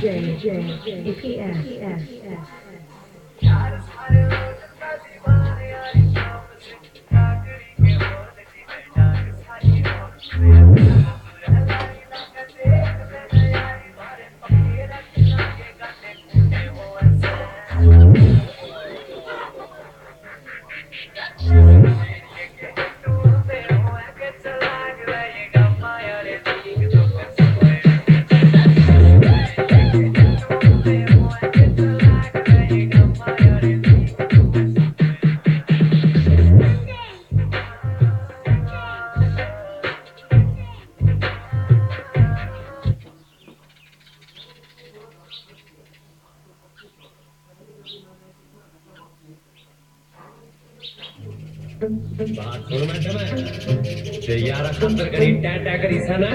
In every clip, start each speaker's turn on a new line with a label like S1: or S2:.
S1: EPS.
S2: बात सुन madam जे यारा खातर करी टै करी सन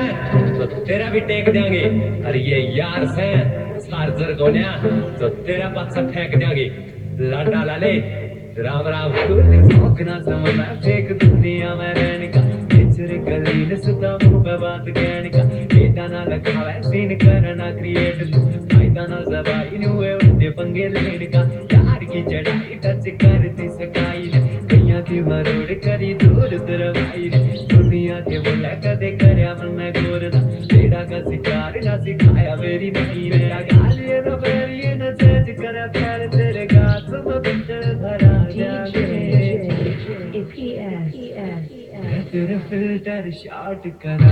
S2: तो तेरा भी टेक देंगे और ये यार से चार्जर गोन्या तो तेरा पाछा फेंक देंगे लाडा लाले राम राम
S3: सौकना समझा फेक दुनिया में रहने का नेचर कलीन सुता मुंह पे बात कहने का बेटा ना लगा सीन करना क्रिएट फायदा ना जबाई हुए उठे पंगे लेने का यार की चढ़ाई टच करती सकाई कहीं की मरोड़ करी दूर तरवाई दुनिया के बोला कदे करया मन गोर बेड़ा का शिकार ना सिखाया मेरी नहीं मेरा गालिए न बेरिए न चेंज कर प्यार तेरे गात में बिछड़ धरा
S1: EPS.
S3: तेरे फिल्टर शॉट करा